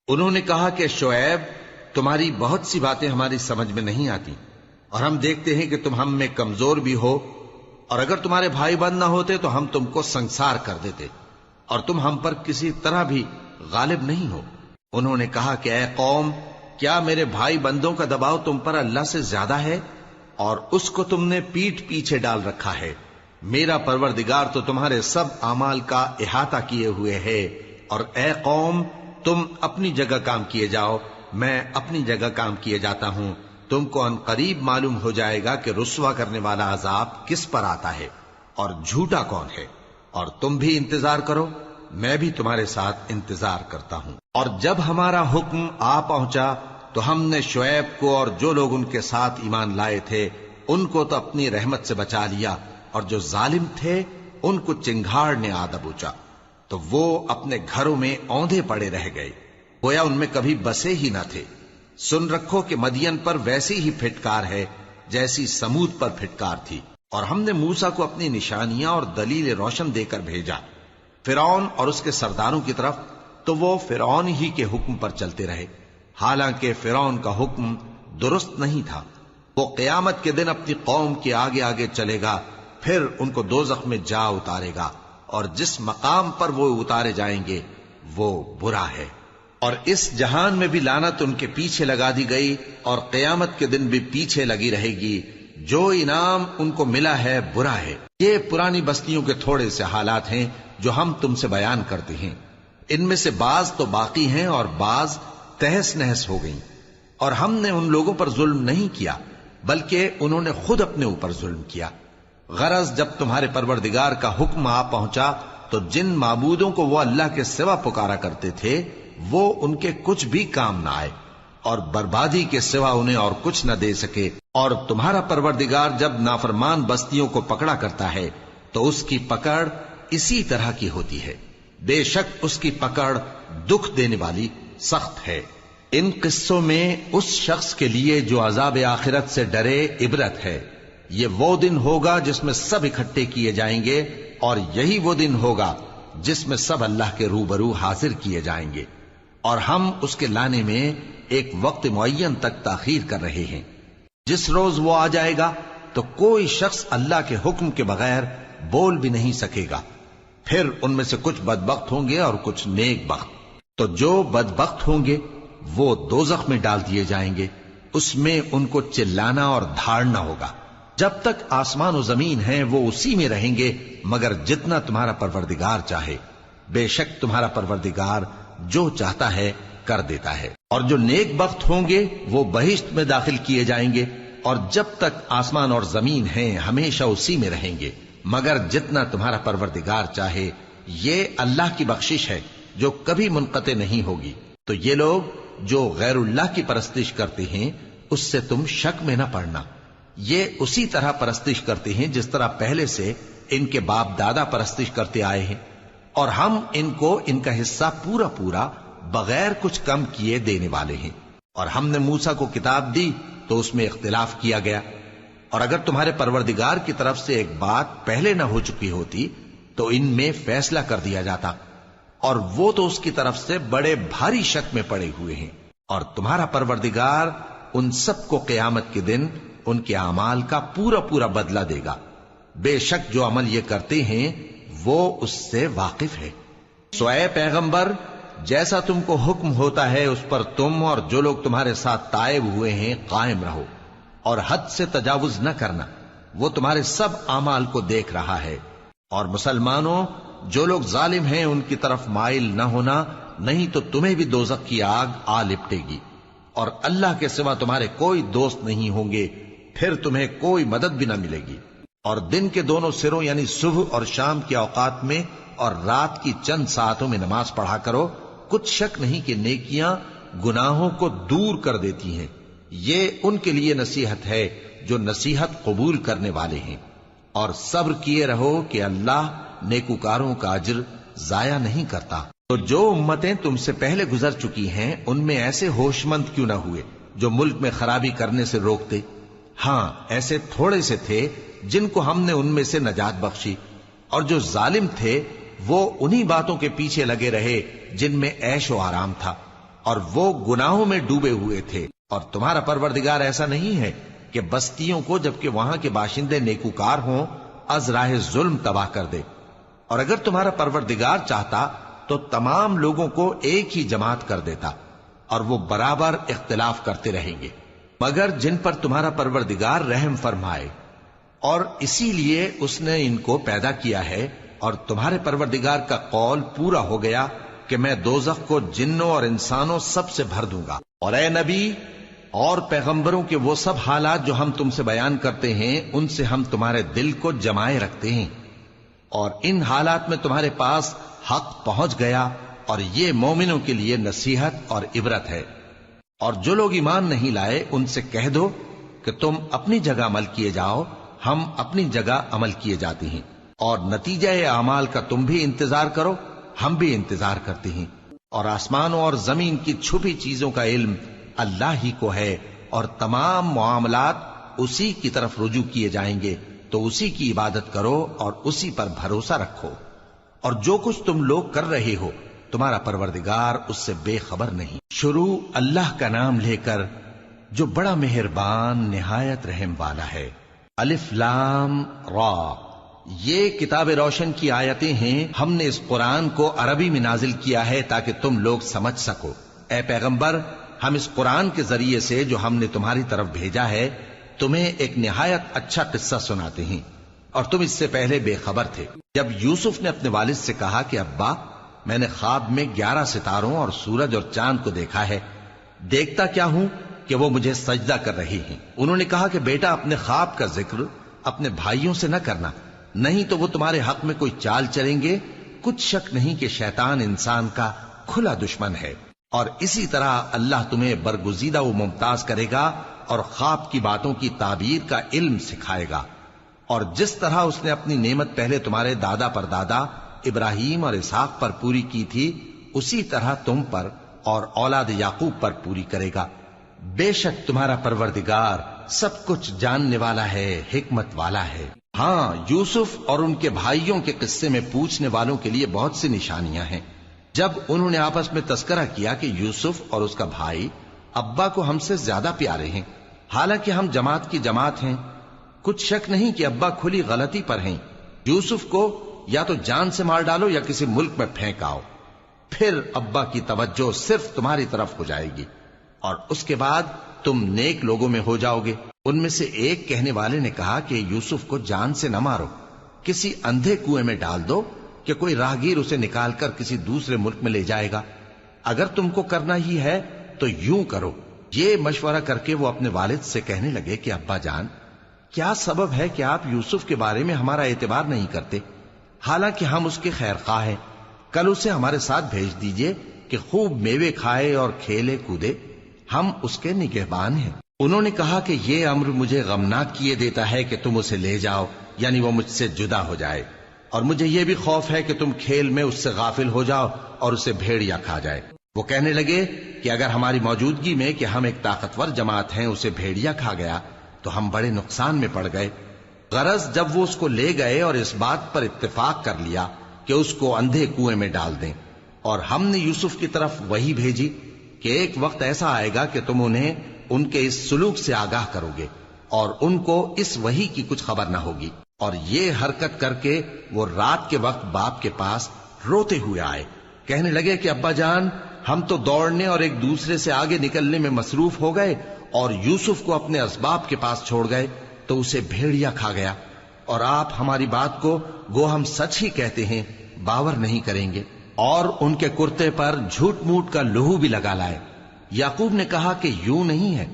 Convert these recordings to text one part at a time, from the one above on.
انہوں نے کہا کہ شعیب، تمہاری بہت سی باتیں ہماری سمجھ میں نہیں آتی، اور ہم دیکھتے ہیں کہ تم ہم میں کمزور بھی ہو، اور اگر تمہارے بھائی بند نہ ہوتے تو ہم تم کو سنسار کر دیتے، اور تم ہم پر کسی طرح بھی غالب نہیں ہو۔ انہوں نے کہا کہ اے قوم، کیا میرے بھائی بندوں کا دباؤ تم پر اللہ سے زیادہ ہے، اور اس کو تم نے پیٹھ پیچھے ڈال رکھا ہے؟ میرا پروردگار تو تمہارے سب اعمال کا احاطہ کیے ہوئے ہے، اور اے قوم، تم اپنی جگہ کام کیے جاؤ، میں اپنی جگہ کام کیے جاتا ہوں۔ تم کو ان قریب معلوم ہو جائے گا کہ رسوا کرنے والا عذاب کس پر آتا ہے اور جھوٹا کون ہے، اور تم بھی انتظار کرو، میں بھی تمہارے ساتھ انتظار کرتا ہوں۔ اور جب ہمارا حکم آ پہنچا تو ہم نے شعیب کو اور جو لوگ ان کے ساتھ ایمان لائے تھے ان کو تو اپنی رحمت سے بچا لیا، اور جو ظالم تھے ان کو چنگھاڑ نے آ دبوچا، تو وہ اپنے گھروں میں اوندھے پڑے رہ گئے، گویا ان میں کبھی بسے ہی نہ تھے۔ سن رکھو کہ مدین پر ویسی ہی پھٹکار ہے جیسی سمود پر پھٹکار تھی، اور ہم نے موسیٰ کو اپنی نشانیاں اور دلیل روشن دے کر بھیجا فرعون اور اس کے سرداروں کی طرف، تو وہ فرعون ہی کے حکم پر چلتے رہے، حالانکہ فرعون کا حکم درست نہیں تھا۔ وہ قیامت کے دن اپنی قوم کے آگے آگے چلے گا، پھر ان کو دوزخ میں جا اتارے گا، اور جس مقام پر وہ اتارے جائیں گے وہ برا ہے۔ اور اس جہان میں بھی لعنت ان کے پیچھے لگا دی گئی، اور قیامت کے دن بھی پیچھے لگی رہے گی۔ جو انعام ان کو ملا ہے برا ہے۔ یہ پرانی بستیوں کے تھوڑے سے حالات ہیں جو ہم تم سے بیان کرتے ہیں، ان میں سے بعض تو باقی ہیں اور بعض تہس نہس ہو گئیں۔ اور ہم نے ان لوگوں پر ظلم نہیں کیا بلکہ انہوں نے خود اپنے اوپر ظلم کیا۔ غرض جب تمہارے پروردگار کا حکم آ پہنچا تو جن معبودوں کو وہ اللہ کے سوا پکارا کرتے تھے وہ ان کے کچھ بھی کام نہ آئے، اور بربادی کے سوا انہیں اور کچھ نہ دے سکے۔ اور تمہارا پروردگار جب نافرمان بستیوں کو پکڑا کرتا ہے تو اس کی پکڑ اسی طرح کی ہوتی ہے، بے شک اس کی پکڑ دکھ دینے والی سخت ہے۔ ان قصوں میں اس شخص کے لیے جو عذاب آخرت سے ڈرے عبرت ہے۔ یہ وہ دن ہوگا جس میں سب اکٹھے کیے جائیں گے، اور یہی وہ دن ہوگا جس میں سب اللہ کے روبرو حاضر کیے جائیں گے، اور ہم اس کے لانے میں ایک وقت معین تک تاخیر کر رہے ہیں۔ جس روز وہ آ جائے گا تو کوئی شخص اللہ کے حکم کے بغیر بول بھی نہیں سکے گا۔ پھر ان میں سے کچھ بدبخت ہوں گے اور کچھ نیک بخت۔ تو جو بدبخت ہوں گے وہ دوزخ میں ڈال دیے جائیں گے، اس میں ان کو چلانا اور دھاڑنا ہوگا۔ جب تک آسمان و زمین ہیں وہ اسی میں رہیں گے مگر جتنا تمہارا پروردگار چاہے، بے شک تمہارا پروردگار جو چاہتا ہے کر دیتا ہے۔ اور جو نیک بخت ہوں گے وہ بہشت میں داخل کیے جائیں گے، اور جب تک آسمان اور زمین ہیں ہمیشہ اسی میں رہیں گے مگر جتنا تمہارا پروردگار چاہے۔ یہ اللہ کی بخشش ہے جو کبھی منقطع نہیں ہوگی۔ تو یہ لوگ جو غیر اللہ کی پرستش کرتے ہیں اس سے تم شک میں نہ پڑنا، یہ اسی طرح پرستش کرتے ہیں جس طرح پہلے سے ان کے باپ دادا پرستش کرتے آئے ہیں، اور ہم ان کو ان کا حصہ پورا پورا بغیر کچھ کم کیے دینے والے ہیں۔ اور ہم نے موسیٰ کو کتاب دی تو اس میں اختلاف کیا گیا، اور اگر تمہارے پروردگار کی طرف سے ایک بات پہلے نہ ہو چکی ہوتی تو ان میں فیصلہ کر دیا جاتا، اور وہ تو اس کی طرف سے بڑے بھاری شک میں پڑے ہوئے ہیں۔ اور تمہارا پروردگار ان سب کو قیامت کے دن ان کے اعمال کا پورا پورا بدلہ دے گا، بے شک جو عمل یہ کرتے ہیں وہ اس سے واقف ہے۔ سو اے پیغمبر، جیسا تم کو حکم ہوتا ہے اس پر تم اور جو لوگ تمہارے ساتھ تائب ہوئے ہیں قائم رہو، اور حد سے تجاوز نہ کرنا، وہ تمہارے سب اعمال کو دیکھ رہا ہے۔ اور مسلمانوں، جو لوگ ظالم ہیں ان کی طرف مائل نہ ہونا، نہیں تو تمہیں بھی دوزخ کی آگ آ لپٹے گی، اور اللہ کے سوا تمہارے کوئی دوست نہیں ہوں گے، پھر تمہیں کوئی مدد بھی نہ ملے گی۔ اور دن کے دونوں سروں یعنی صبح اور شام کے اوقات میں اور رات کی چند ساعتوں میں نماز پڑھا کرو، کچھ شک نہیں کہ نیکیاں گناہوں کو دور کر دیتی ہیں۔ یہ ان کے لیے نصیحت ہے جو نصیحت قبول کرنے والے ہیں۔ اور صبر کیے رہو کہ اللہ نیکوکاروں کا اجر ضائع نہیں کرتا۔ تو جو امتیں تم سے پہلے گزر چکی ہیں ان میں ایسے ہوش مند کیوں نہ ہوئے جو ملک میں خرابی کرنے سے روکتے؟ ہاں، ایسے تھوڑے سے تھے جن کو ہم نے ان میں سے نجات بخشی، اور جو ظالم تھے وہ انہی باتوں کے پیچھے لگے رہے جن میں عیش و آرام تھا، اور وہ گناہوں میں ڈوبے ہوئے تھے، اور تمہارا پروردگار ایسا نہیں ہے کہ بستیوں کو جبکہ وہاں کے باشندے نیکوکار ہوں از راہ ظلم تباہ کر دے۔ اور اگر تمہارا پروردگار چاہتا تو تمام لوگوں کو ایک ہی جماعت کر دیتا، اور وہ برابر اختلاف کرتے رہیں گے، مگر جن پر تمہارا پروردگار رحم فرمائے، اور اسی لیے اس نے ان کو پیدا کیا ہے۔ اور تمہارے پروردگار کا قول پورا ہو گیا کہ میں دوزخ کو جنوں اور انسانوں سب سے بھر دوں گا۔ اور اے نبی اور پیغمبروں کے وہ سب حالات جو ہم تم سے بیان کرتے ہیں، ان سے ہم تمہارے دل کو جمائے رکھتے ہیں، اور ان حالات میں تمہارے پاس حق پہنچ گیا، اور یہ مومنوں کے لیے نصیحت اور عبرت ہے۔ اور جو لوگ ایمان نہیں لائے ان سے کہہ دو کہ تم اپنی جگہ عمل کیے جاؤ، ہم اپنی جگہ عمل کیے جاتے ہیں، اور نتیجہ اعمال کا تم بھی انتظار کرو، ہم بھی انتظار کرتے ہیں۔ اور آسمانوں اور زمین کی چھپی چیزوں کا علم اللہ ہی کو ہے، اور تمام معاملات اسی کی طرف رجوع کیے جائیں گے، تو اسی کی عبادت کرو اور اسی پر بھروسہ رکھو۔ اور جو کچھ تم لوگ کر رہے ہو تمہارا پروردگار اس سے بے خبر نہیں۔ شروع اللہ کا نام لے کر جو بڑا مہربان نہایت رحم والا ہے۔ الف لام را، یہ کتاب روشن کی آیتیں ہیں۔ ہم نے اس قرآن کو عربی میں نازل کیا ہے تاکہ تم لوگ سمجھ سکو۔ اے پیغمبر، ہم اس قرآن کے ذریعے سے جو ہم نے تمہاری طرف بھیجا ہے تمہیں ایک نہایت اچھا قصہ سناتے ہیں، اور تم اس سے پہلے بے خبر تھے۔ جب یوسف نے اپنے والد سے کہا کہ ابا، میں نے خواب میں 11 ستاروں اور سورج اور چاند کو دیکھا ہے، دیکھتا کیا ہوں کہ وہ مجھے سجدہ کر رہی ہیں۔ انہوں نے کہا کہ بیٹا، اپنے خواب کا ذکر اپنے بھائیوں سے نہ کرنا، نہیں تو وہ تمہارے حق میں کوئی چال چلیں گے۔ کچھ شک نہیں کہ شیطان انسان کا کھلا دشمن ہے، اور اسی طرح اللہ تمہیں برگزیدہ و ممتاز کرے گا اور خواب کی باتوں کی تعبیر کا علم سکھائے گا۔ اور جس طرح اس نے اپنی نعمت پہلے تمہارے دادا پر دادا ابراہیم اور اسحاق پر پوری کی تھی، اسی طرح تم پر اور اولاد یعقوب پر پوری کرے گا۔ بے شک تمہارا پروردگار سب کچھ جاننے والا ہے، حکمت والا ہے۔ ہاں، یوسف اور ان کے بھائیوں کے قصے میں پوچھنے والوں کے لیے بہت سی نشانیاں ہیں۔ جب انہوں نے آپس میں تذکرہ کیا کہ یوسف اور اس کا بھائی ابا کو ہم سے زیادہ پیارے ہیں، حالانکہ ہم جماعت کی جماعت ہیں، کچھ شک نہیں کہ ابا کھلی غلطی پر ہیں، یوسف کو یا تو جان سے مار ڈالو یا کسی ملک میں پھینک آؤ، پھر ابا کی توجہ صرف تمہاری طرف ہو جائے گی، اور اس کے بعد تم نیک لوگوں میں ہو جاؤ گے۔ ان میں سے ایک کہنے والے نے کہا کہ یوسف کو جان سے نہ مارو، کسی اندھے کنویں میں ڈال دو کہ کوئی راہگیر اسے نکال کر کسی دوسرے ملک میں لے جائے گا۔ اگر تم کو کرنا ہی ہے تو یوں کرو۔ یہ مشورہ کر کے وہ اپنے والد سے کہنے لگے کہ ابا جان، کیا سبب ہے کہ آپ یوسف کے بارے میں ہمارا اعتبار نہیں کرتے؟ حالانکہ ہم اس کے خیر خواہ ہیں، کل اسے ہمارے ساتھ بھیج دیجئے کہ خوب میوے کھائے اور کھیلے کودے، ہم اس کے نگہبان ہیں۔ انہوں نے کہا کہ یہ امر مجھے غمناک کیے دیتا ہے کہ تم اسے لے جاؤ، یعنی وہ مجھ سے جدا ہو جائے، اور مجھے یہ بھی خوف ہے کہ تم کھیل میں اس سے غافل ہو جاؤ اور اسے بھیڑیا کھا جائے۔ وہ کہنے لگے کہ اگر ہماری موجودگی میں کہ ہم ایک طاقتور جماعت ہیں اسے بھیڑیا کھا گیا تو ہم بڑے نقصان میں پڑ گئے۔ غرض جب وہ اس کو لے گئے اور اس بات پر اتفاق کر لیا کہ اس کو اندھے کنویں میں ڈال دیں، اور ہم نے یوسف کی طرف وحی بھیجی کہ ایک وقت ایسا آئے گا کہ تم انہیں ان کے اس سلوک سے آگاہ کرو گے، اور ان کو اس وحی کی کچھ خبر نہ ہوگی۔ اور یہ حرکت کر کے وہ رات کے وقت باپ کے پاس روتے ہوئے آئے، کہنے لگے کہ ابا جان، ہم تو دوڑنے اور ایک دوسرے سے آگے نکلنے میں مصروف ہو گئے اور یوسف کو اپنے اسباب کے پاس چھوڑ گئے تو اسے بھیڑیا کھا گیا، اور آپ ہماری بات کو گو ہم سچ ہی کہتے ہیں باور نہیں کریں گے۔ اور ان کے کرتے پر جھوٹ موٹ کا لہو بھی لگا لائے۔ یعقوب نے کہا کہ یوں نہیں ہے،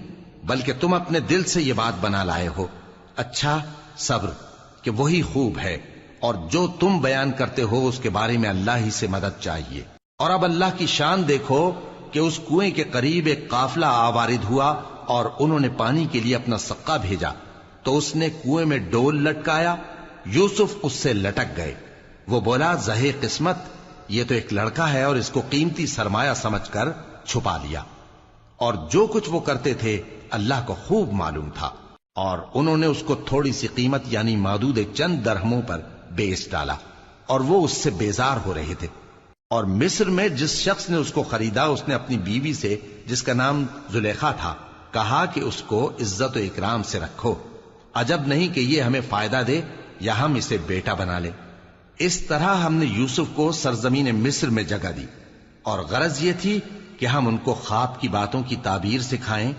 بلکہ تم اپنے دل سے یہ بات بنا لائے ہو۔ اچھا، صبر کہ وہی خوب ہے، اور جو تم بیان کرتے ہو اس کے بارے میں اللہ ہی سے مدد چاہیے۔ اور اب اللہ کی شان دیکھو کہ اس کنویں کے قریب ایک قافلہ آوارد ہوا اور انہوں نے پانی کے لیے اپنا سقا بھیجا، تو اس نے کنویں میں ڈول لٹکایا، یوسف اس سے لٹک گئے۔ وہ بولا، زہے قسمت، یہ تو ایک لڑکا ہے، اور اس کو قیمتی سرمایہ سمجھ کر چھپا لیا۔ اور جو کچھ وہ کرتے تھے اللہ کو خوب معلوم تھا، اور انہوں نے اس کو تھوڑی سی قیمت یعنی مادود چند درہموں پر بیچ ڈالا، اور وہ اس سے بیزار ہو رہے تھے۔ اور مصر میں جس شخص نے اس کو خریدا اس نے اپنی بیوی سے جس کا نام زلیخا تھا کہا کہ اس کو عزت و اکرام سے رکھو، عجب نہیں کہ یہ ہمیں فائدہ دے یا ہم اسے بیٹا بنا لیں۔ اس طرح ہم نے یوسف کو سرزمین مصر میں جگہ دی، اور غرض یہ تھی کہ ہم ان کو خواب کی باتوں کی تعبیر سکھائیں،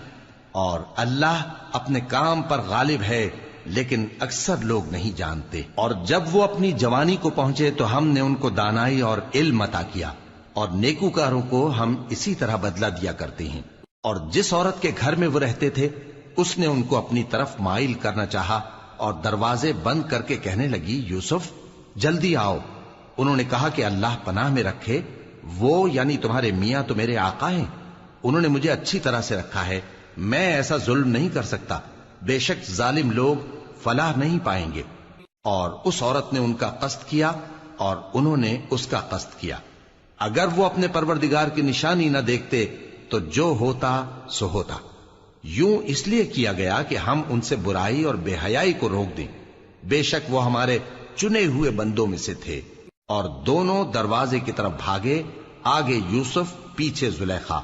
اور اللہ اپنے کام پر غالب ہے لیکن اکثر لوگ نہیں جانتے۔ اور جب وہ اپنی جوانی کو پہنچے تو ہم نے ان کو دانائی اور علم عطا کیا، اور نیکوکاروں کو ہم اسی طرح بدلہ دیا کرتے ہیں۔ اور جس عورت کے گھر میں وہ رہتے تھے اس نے ان کو اپنی طرف مائل کرنا چاہا اور دروازے بند کر کے کہنے لگی، یوسف جلدی آؤ۔ انہوں نے کہا کہ اللہ پناہ میں رکھے، وہ یعنی تمہارے میاں تو میرے آقا ہیں، انہوں نے مجھے اچھی طرح سے رکھا ہے، میں ایسا ظلم نہیں کر سکتا، بے شک ظالم لوگ فلاح نہیں پائیں گے۔ اور اس عورت نے ان کا قصد کیا اور انہوں نے اس کا قصد کیا۔ اگر وہ اپنے پروردگار کی نشانی نہ دیکھتے تو جو ہوتا سو ہوتا۔ یوں اس لیے کیا گیا کہ ہم ان سے برائی اور بے حیائی کو روک دیں، بے شک وہ ہمارے چنے ہوئے بندوں میں سے تھے۔ اور دونوں دروازے کی طرف بھاگے، آگے یوسف پیچھے زلیخا،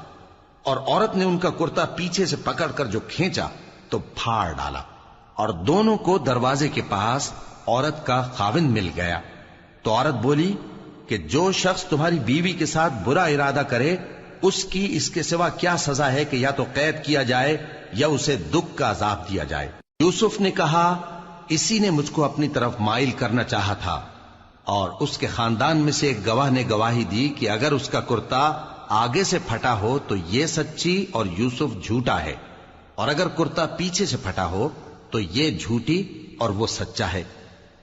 اور عورت نے ان کا کرتا پیچھے سے پکڑ کر جو کھینچا تو پھاڑ ڈالا، اور دونوں کو دروازے کے پاس عورت کا خاوند مل گیا۔ تو عورت بولی کہ جو شخص تمہاری بیوی کے ساتھ برا ارادہ کرے اس کی اس کے سوا کیا سزا ہے کہ یا تو قید کیا جائے یا اسے دکھ کا عذاب دیا جائے۔ یوسف نے کہا، اسی نے مجھ کو اپنی طرف مائل کرنا چاہا تھا، اور اس کے خاندان میں سے ایک گواہ نے گواہی دی کہ اگر اس کا کرتا آگے سے پھٹا ہو تو یہ سچی اور یوسف جھوٹا ہے، اور اگر کرتا پیچھے سے پھٹا ہو تو یہ جھوٹی اور وہ سچا ہے۔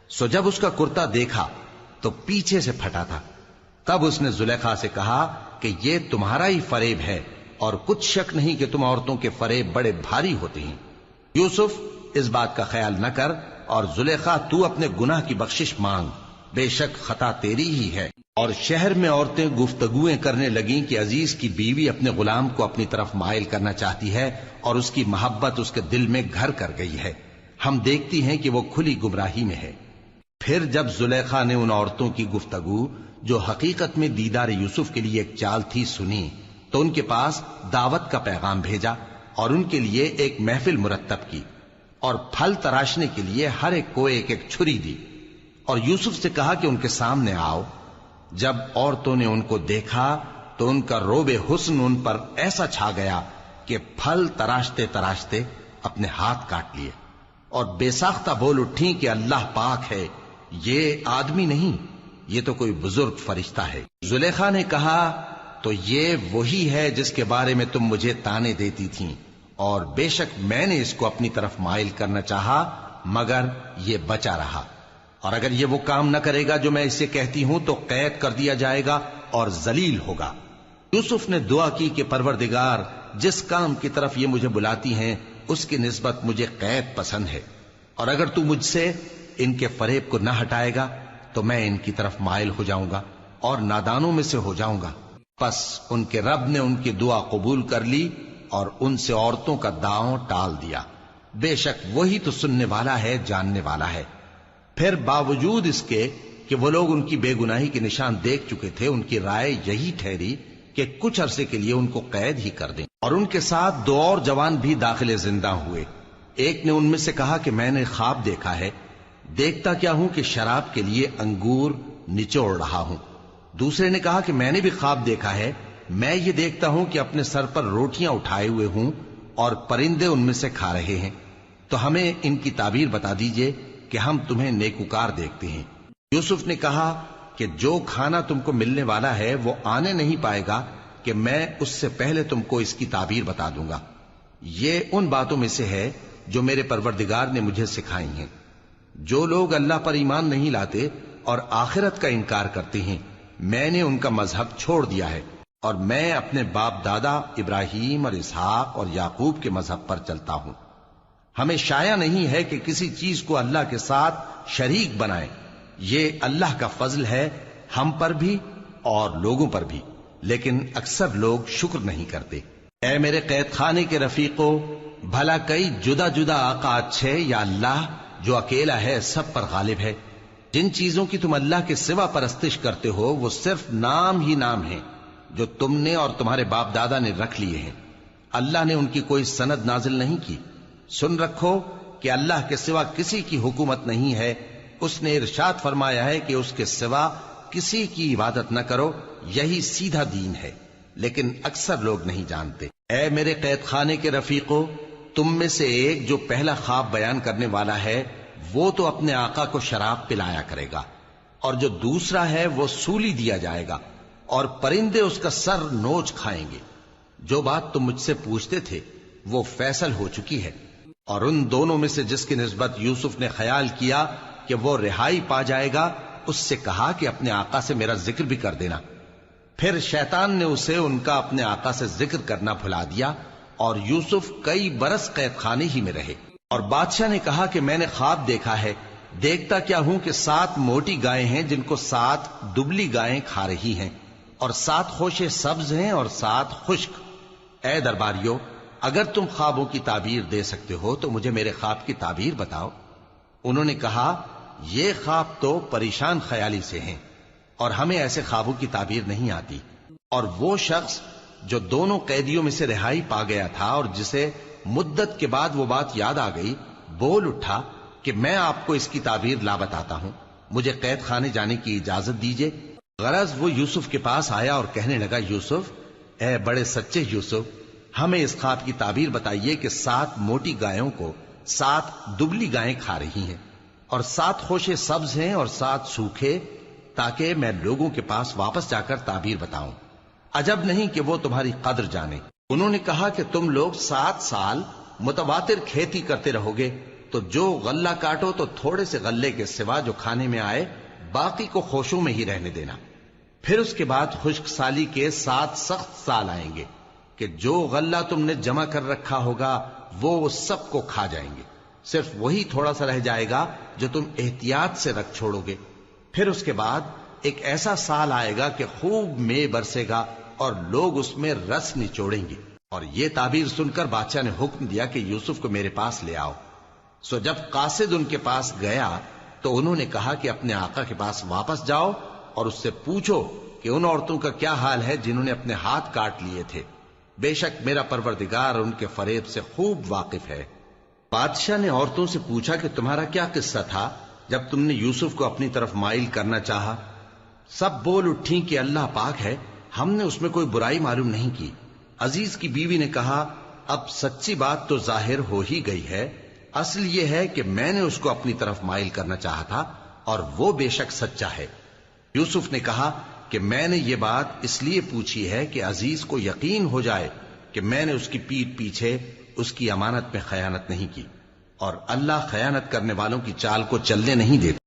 سو جب اس کا کرتا دیکھا تو پیچھے سے پھٹا تھا، تب اس نے زلیخا سے کہا کہ یہ تمہارا ہی فریب ہے، اور کچھ شک نہیں کہ تم عورتوں کے فریب بڑے بھاری ہوتے ہیں۔ یوسف اس بات کا خیال نہ کر، اور زلیخا تو اپنے گناہ کی بخشش مانگ، بے شک خطا تیری ہی ہے۔ اور شہر میں عورتیں گفتگویں کرنے لگیں کہ عزیز کی بیوی اپنے غلام کو اپنی طرف مائل کرنا چاہتی ہے اور اس کی محبت اس کے دل میں گھر کر گئی ہے، ہم دیکھتی ہیں کہ وہ کھلی گمراہی میں ہے۔ پھر جب زلیخا نے ان عورتوں کی گفتگو جو حقیقت میں دیدار یوسف کے لیے ایک چال تھی سنی تو ان کے پاس دعوت کا پیغام بھیجا اور ان کے لیے ایک محفل مرتب کی، اور پھل تراشنے کے لیے ہر ایک کو ایک ایک چھری دی، اور یوسف سے کہا کہ ان کے سامنے آؤ۔ جب عورتوں نے ان کو دیکھا تو ان کا روب حسن ان پر ایسا چھا گیا کہ پھل تراشتے تراشتے اپنے ہاتھ کاٹ لیے، اور بے ساختہ بول اٹھیں کہ اللہ پاک ہے، یہ آدمی نہیں، یہ تو کوئی بزرگ فرشتہ ہے۔ زلیخا نے کہا، تو یہ وہی ہے جس کے بارے میں تم مجھے تانے دیتی تھیں، اور بے شک میں نے اس کو اپنی طرف مائل کرنا چاہا مگر یہ بچا رہا، اور اگر یہ وہ کام نہ کرے گا جو میں اسے کہتی ہوں تو قید کر دیا جائے گا اور ذلیل ہوگا۔ یوسف نے دعا کی کہ پروردگار جس کام کی طرف یہ مجھے بلاتی ہیں اس کی نسبت مجھے قید پسند ہے، اور اگر تو مجھ سے ان کے فریب کو نہ ہٹائے گا تو میں ان کی طرف مائل ہو جاؤں گا اور نادانوں میں سے ہو جاؤں گا۔ پس ان کے رب نے ان کی دعا قبول کر لی اور ان سے عورتوں کا داؤں ٹال دیا، بے شک وہی تو سننے والا ہے، جاننے والا ہے۔ پھر باوجود اس کے کہ وہ لوگ ان کی بے گناہی کے نشان دیکھ چکے تھے، ان کی رائے یہی ٹھہری کہ کچھ عرصے کے لیے ان کو قید ہی کر دیں، اور ان کے ساتھ دو اور جوان بھی داخل زندہ ہوئے۔ ایک نے ان میں سے کہا کہ میں نے خواب دیکھا ہے، دیکھتا کیا ہوں کہ شراب کے لیے انگور نچوڑ رہا ہوں۔ دوسرے نے کہا کہ میں نے بھی خواب دیکھا ہے، میں یہ دیکھتا ہوں کہ اپنے سر پر روٹیاں اٹھائے ہوئے ہوں اور پرندے ان میں سے کھا رہے ہیں، تو ہمیں ان کی تعبیر بتا دیجئے کہ ہم تمہیں نیکوکار دیکھتے ہیں۔ یوسف نے کہا کہ جو کھانا تم کو ملنے والا ہے وہ آنے نہیں پائے گا کہ میں اس سے پہلے تم کو اس کی تعبیر بتا دوں گا۔ یہ ان باتوں میں سے ہے جو میرے پروردگار نے مجھے سکھائی ہیں۔ جو لوگ اللہ پر ایمان نہیں لاتے اور آخرت کا انکار کرتے ہیں، میں نے ان کا مذہب چھوڑ دیا ہے، اور میں اپنے باپ دادا ابراہیم اور اسحاق اور یعقوب کے مذہب پر چلتا ہوں۔ ہمیں شایع نہیں ہے کہ کسی چیز کو اللہ کے ساتھ شریک بنائیں، یہ اللہ کا فضل ہے ہم پر بھی اور لوگوں پر بھی، لیکن اکثر لوگ شکر نہیں کرتے۔ اے میرے قید خانے کے رفیقو، بھلا کئی جدا جدا آقا اچھے یا اللہ جو اکیلا ہے سب پر غالب ہے، جن چیزوں کی تم اللہ کے سوا پرستش کرتے ہو وہ صرف نام ہی نام ہیں جو تم نے اور تمہارے باپ دادا نے رکھ لیے ہیں. اللہ نے ان کی کوئی سند نازل نہیں کی. سن رکھو کہ اللہ کے سوا کسی کی حکومت نہیں ہے. اس نے ارشاد فرمایا ہے کہ اس کے سوا کسی کی عبادت نہ کرو. یہی سیدھا دین ہے، لیکن اکثر لوگ نہیں جانتے. اے میرے قید خانے کے رفیقو، تم میں سے ایک جو پہلا خواب بیان کرنے والا ہے وہ تو اپنے آقا کو شراب پلایا کرے گا، اور جو دوسرا ہے وہ سولی دیا جائے گا، اور پرندے اس کا سر نوچ کھائیں گے. جو بات تم مجھ سے پوچھتے تھے وہ فیصل ہو چکی ہے. اور ان دونوں میں سے جس کی نسبت یوسف نے خیال کیا کہ وہ رہائی پا جائے گا، اس سے کہا کہ اپنے آقا سے میرا ذکر بھی کر دینا. پھر شیطان نے اسے ان کا اپنے آقا سے ذکر کرنا بھلا دیا، اور یوسف کئی برس قید خانے ہی میں رہے. اور بادشاہ نے کہا کہ میں نے خواب دیکھا ہے. دیکھتا کیا ہوں کہ 7 موٹی گائیں ہیں جن کو 7 دبلی گائیں کھا رہی ہیں، اور 7 خوشے سبز ہیں اور 7 خشک. اے درباریو، اگر تم خوابوں کی تعبیر دے سکتے ہو تو مجھے میرے خواب کی تعبیر بتاؤ. انہوں نے کہا یہ خواب تو پریشان خیالی سے ہیں اور ہمیں ایسے خوابوں کی تعبیر نہیں آتی. اور وہ شخص جو دونوں قیدیوں میں سے رہائی پا گیا تھا اور جسے مدت کے بعد وہ بات یاد آ گئی، بول اٹھا کہ میں آپ کو اس کی تعبیر لا بتاتا ہوں، مجھے قید خانے جانے کی اجازت دیجیے. غرض وہ یوسف کے پاس آیا اور کہنے لگا، یوسف، اے بڑے سچے یوسف، ہمیں اس خواب کی تعبیر بتائیے کہ 7 موٹی گایوں کو 7 دبلی گائیں کھا رہی ہیں، اور 7 خوشے سبز ہیں اور 7 سوکھے، تاکہ میں لوگوں کے پاس واپس جا کر تعبیر بتاؤں. عجب نہیں کہ وہ تمہاری قدر جانے. انہوں نے کہا کہ تم لوگ 7 سال متواتر کھیتی کرتے رہو گے، تو جو غلہ کاٹو تو تھوڑے سے غلے کے سوا جو کھانے میں آئے باقی کو خوشوں میں ہی رہنے دینا. پھر اس کے بعد خشک سالی کے 7 سخت سال آئیں گے کہ جو غلہ تم نے جمع کر رکھا ہوگا وہ سب کو کھا جائیں گے، صرف وہی تھوڑا سا رہ جائے گا جو تم احتیاط سے رکھ چھوڑو گے. پھر اس کے بعد ایک ایسا سال آئے گا کہ خوب مے برسے گا اور لوگ اس میں رس نچوڑیں گے. اور یہ تعبیر سن کر بادشاہ نے حکم دیا کہ یوسف کو میرے پاس لے آؤ. سو جب قاصد ان کے پاس گیا تو انہوں نے کہا کہ اپنے آقا کے پاس واپس جاؤ اور اس سے پوچھو کہ ان عورتوں کا کیا حال ہے جنہوں نے اپنے ہاتھ کاٹ لیے تھے. بے شک میرا پروردگار ان کے فریب سے خوب واقف ہے. بادشاہ نے عورتوں سے پوچھا کہ تمہارا کیا قصہ تھا جب تم نے یوسف کو اپنی طرف مائل کرنا چاہا؟ سب بول اٹھیں کہ اللہ پاک ہے، ہم نے اس میں کوئی برائی معلوم نہیں کی. عزیز کی بیوی نے کہا، اب سچی بات تو ظاہر ہو ہی گئی ہے. اصل یہ ہے کہ میں نے اس کو اپنی طرف مائل کرنا چاہا تھا اور وہ بے شک سچا ہے. یوسف نے کہا کہ میں نے یہ بات اس لیے پوچھی ہے کہ عزیز کو یقین ہو جائے کہ میں نے اس کی پیٹھ پیچھے اس کی امانت میں خیانت نہیں کی، اور اللہ خیانت کرنے والوں کی چال کو چلنے نہیں دیتا.